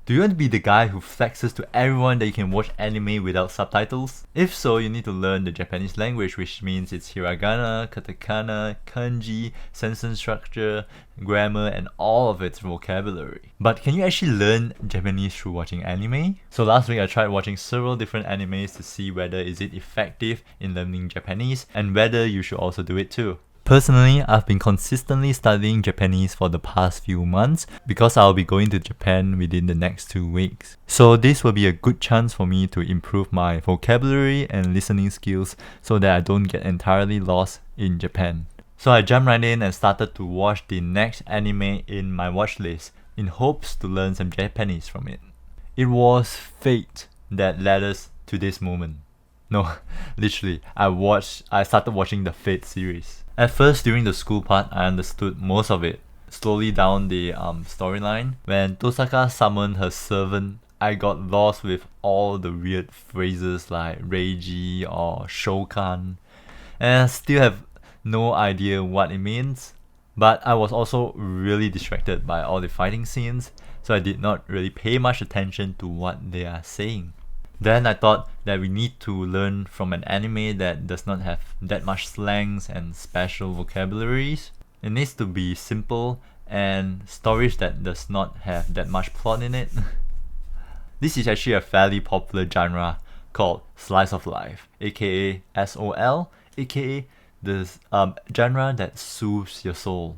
Do you want to be the guy who flexes to everyone that you can watch anime without subtitles? If so, you need to learn the Japanese language, which means it's hiragana, katakana, kanji, sentence structure, grammar, and all of its vocabulary. But can you actually learn Japanese through watching anime? So last week I tried watching several different animes to see whether is it effective in learning Japanese and whether you should also do it too. Personally, I've been consistently studying Japanese for the past few months because I'll be going to Japan within the next 2 weeks. So this will be a good chance for me to improve my vocabulary and listening skills so that I don't get entirely lost in Japan. So I jumped right in and started to watch the next anime in my watch list in hopes to learn some Japanese from it. It was fate that led us to this moment. No, literally, I started watching the Fate series. At first, during the school part, I understood most of it. Slowly down the storyline, when Tosaka summoned her servant, I got lost with all the weird phrases like Reiji or Shokan, and I still have no idea what it means. But I was also really distracted by all the fighting scenes, so I did not really pay much attention to what they are saying. Then I thought that we need to learn from an anime that does not have that much slangs and special vocabularies. It needs to be simple and stories that does not have that much plot in it. This is actually a fairly popular genre called Slice of Life, aka SOL, aka the genre that soothes your soul.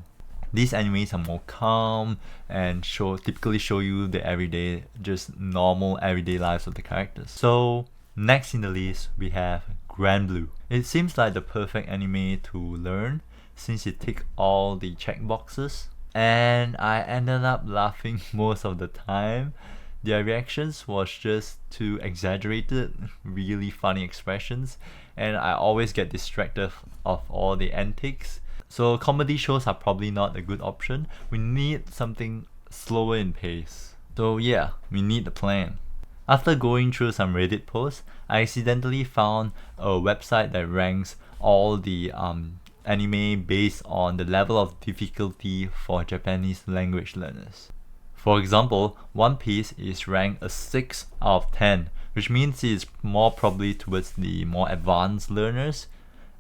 These animes are more calm and typically show you the everyday, just normal everyday lives of the characters. So next in the list we have Granblue. It seems like the perfect anime to learn since it ticks all the checkboxes, and I ended up laughing most of the time. Their reactions was just too exaggerated, really funny expressions, and I always get distracted of all the antics. So comedy shows are probably not a good option. We need something slower in pace. So yeah, we need a plan. After going through some Reddit posts, I accidentally found a website that ranks all the anime based on the level of difficulty for Japanese language learners. For example, One Piece is ranked a 6 out of 10, which means it's more probably towards the more advanced learners,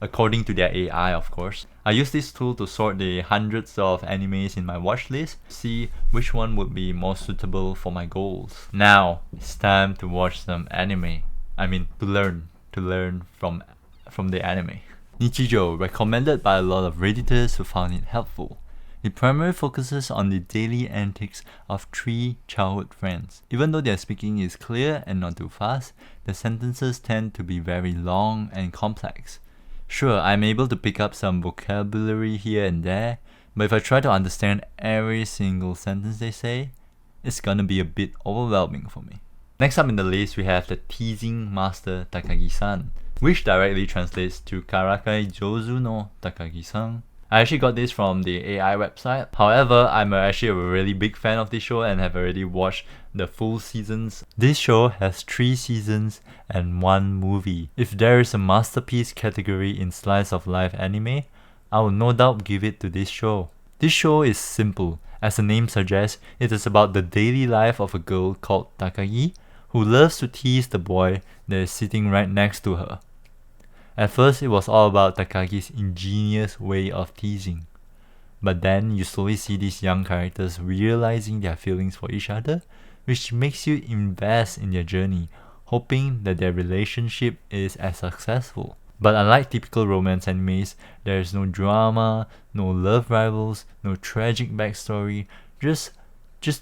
according to their AI of course. I use this tool to sort the hundreds of animes in my watch list, see which one would be more suitable for my goals. Now, it's time to watch some anime. To learn from the anime. Nichijou, recommended by a lot of Redditors who found it helpful. It primarily focuses on the daily antics of 3 childhood friends. Even though their speaking is clear and not too fast, the sentences tend to be very long and complex. Sure, I'm able to pick up some vocabulary here and there, but if I try to understand every single sentence they say, it's gonna be a bit overwhelming for me. Next up in the list, we have the Teasing Master Takagi-san, which directly translates to Karakai Jozu no Takagi-san. I actually got this from the AI website. However, I'm actually a really big fan of this show and have already watched the full seasons. This show has 3 seasons and 1 movie. If there is a masterpiece category in slice of life anime, I will no doubt give it to this show. This show is simple. As the name suggests, it is about the daily life of a girl called Takagi who loves to tease the boy that is sitting right next to her. At first, it was all about Takagi's ingenious way of teasing. But then you slowly see these young characters realizing their feelings for each other, which makes you invest in their journey, hoping that their relationship is as successful. But unlike typical romance animes, there is no drama, no love rivals, no tragic backstory, just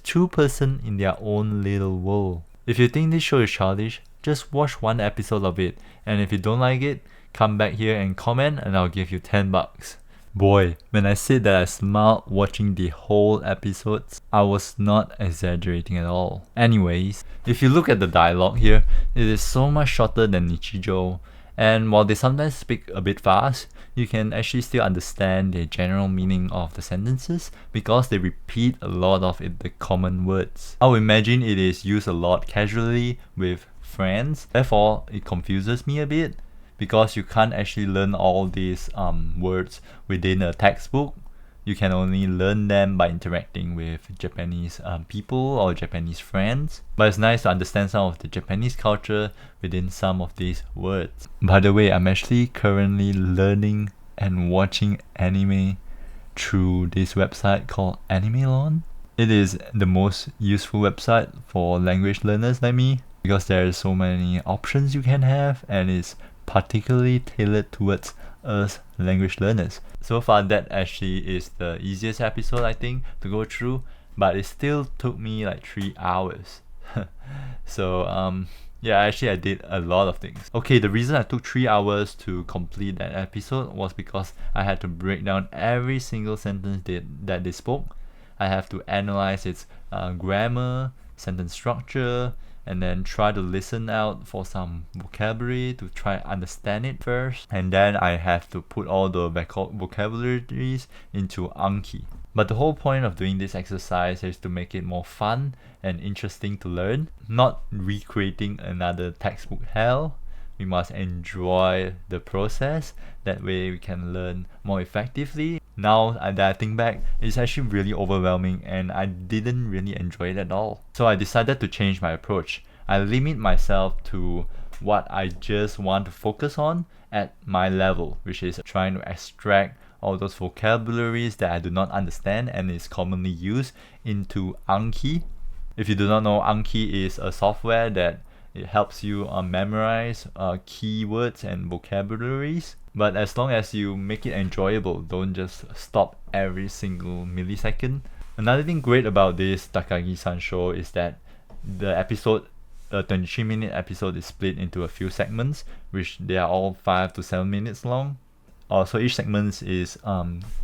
2 persons in their own little world. If you think this show is childish, just watch 1 episode of it, and if you don't like it, come back here and comment and I'll give you $10. Boy, when I said that I smiled watching the whole episodes, I was not exaggerating at all. Anyways, if you look at the dialogue here, it is so much shorter than Nichijou, and while they sometimes speak a bit fast, you can actually still understand the general meaning of the sentences because they repeat a lot of the common words. I would imagine it is used a lot casually with friends, therefore it confuses me a bit, because you can't actually learn all these words within a textbook. You can only learn them by interacting with Japanese people or Japanese friends. But it's nice to understand some of the Japanese culture within some of these words. By the way, I'm actually currently learning and watching anime through this website called Animelon. It is the most useful website for language learners like me because there are so many options you can have, and it's particularly tailored towards us language learners. So far, that actually is the easiest episode I think to go through, but it still took me like 3 hours. So yeah, actually I did a lot of things. Okay, the reason I took 3 hours to complete that episode was because I had to break down every single sentence that they spoke. I have to analyze its grammar, sentence structure, and then try to listen out for some vocabulary to try understand it first. And then I have to put all the vocabularies into Anki. But the whole point of doing this exercise is to make it more fun and interesting to learn, not recreating another textbook hell. We must enjoy the process. That way we can learn more effectively. Now that I think back, it's actually really overwhelming and I didn't really enjoy it at all. So I decided to change my approach. I limit myself to what I just want to focus on at my level, which is trying to extract all those vocabularies that I do not understand and is commonly used into Anki. If you do not know, Anki is a software that it helps you memorize keywords and vocabularies. But as long as you make it enjoyable, don't just stop every single millisecond. Another thing great about this Takagi-san show is that the episode, 23-minute episode, is split into a few segments, which they are all 5 to 7 minutes long. So each segment is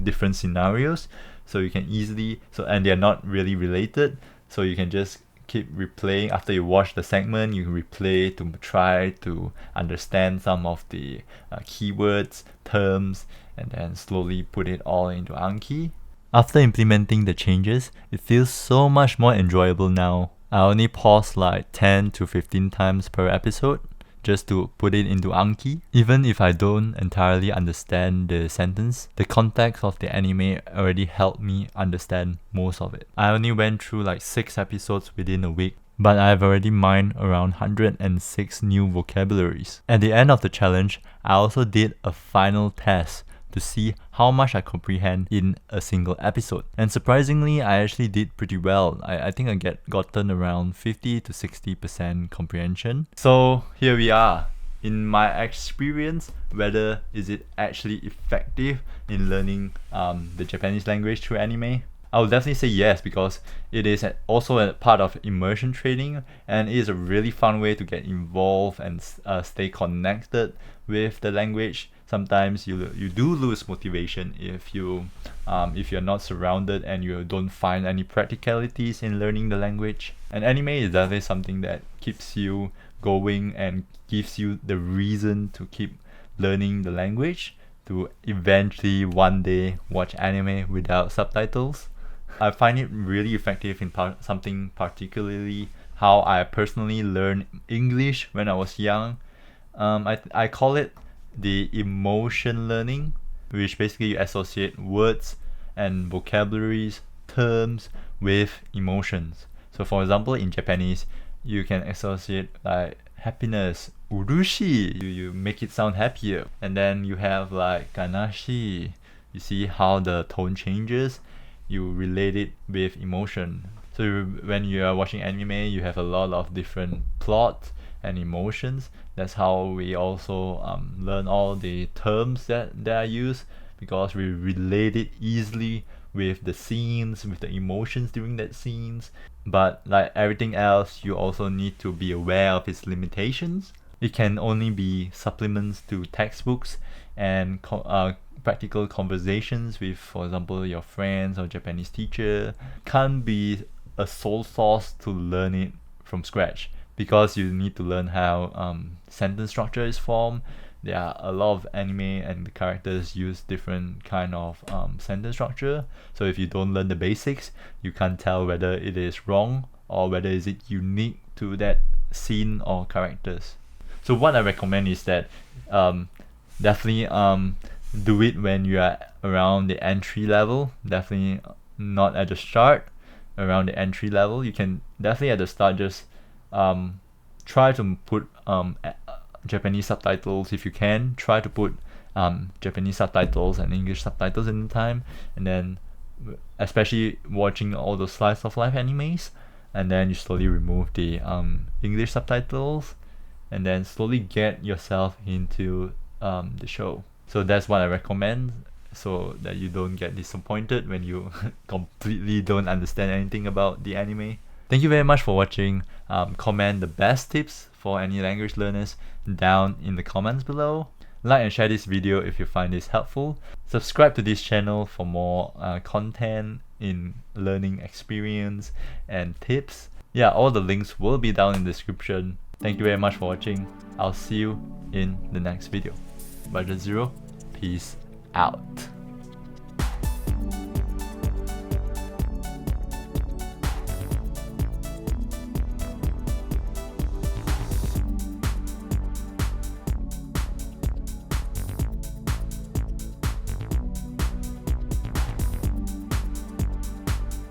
different scenarios, so you can easily and they're not really related, so you can just keep replaying. After you watch the segment, you can replay to try to understand some of the keywords, terms, and then slowly put it all into Anki. After implementing the changes, it feels so much more enjoyable now. I only pause like 10 to 15 times per episode just to put it into Anki. Even if I don't entirely understand the sentence, the context of the anime already helped me understand most of it. I only went through like 6 episodes within a week, but I've already mined around 106 new vocabularies. At the end of the challenge, I also did a final test to see how much I comprehend in a single episode. And surprisingly, I actually did pretty well. I think I gotten around 50 to 60% comprehension. So here we are. In my experience, whether is it actually effective in learning the Japanese language through anime? I would definitely say yes, because it is also a part of immersion training, and it is a really fun way to get involved and stay connected with the language. Sometimes you do lose motivation if you're not surrounded and you don't find any practicalities in learning the language. And anime is definitely something that keeps you going and gives you the reason to keep learning the language, to eventually one day watch anime without subtitles. I find it really effective in something particularly how I personally learned English when I was young. I call it the emotion learning, which basically you associate words and vocabularies, terms with emotions. So for example, in Japanese, you can associate like happiness, urushi, you make it sound happier. And then you have like kanashi, you see how the tone changes, you relate it with emotion. So when you are watching anime, you have a lot of different plots and emotions. That's how we also learn all the terms that are used, because we relate it easily with the scenes, with the emotions during that scenes. But like everything else, you also need to be aware of its limitations. It can only be supplements to textbooks and practical conversations with, for example, your friends or Japanese teacher. Can't be a sole source to learn it from scratch, because you need to learn how sentence structure is formed. There are a lot of anime and the characters use different kind of sentence structure. So if you don't learn the basics, you can't tell whether it is wrong or whether is it unique to that scene or characters. So what I recommend is that definitely do it when you are around the entry level. Definitely not at the start. Around the entry level, you can definitely at the start just try to put Japanese subtitles if you can. Try to put Japanese subtitles and English subtitles in the time, and then especially watching all those slice of life animes, and then you slowly remove the English subtitles, and then slowly get yourself into the show. So that's what I recommend, so that you don't get disappointed when you completely don't understand anything about the anime. Thank you very much for watching. Comment the best tips for any language learners down in the comments below. Like and share this video if you find this helpful. Subscribe to this channel for more content in learning experience and tips. Yeah, all the links will be down in the description. Thank you very much for watching. I'll see you in the next video. Budget Zero, peace out.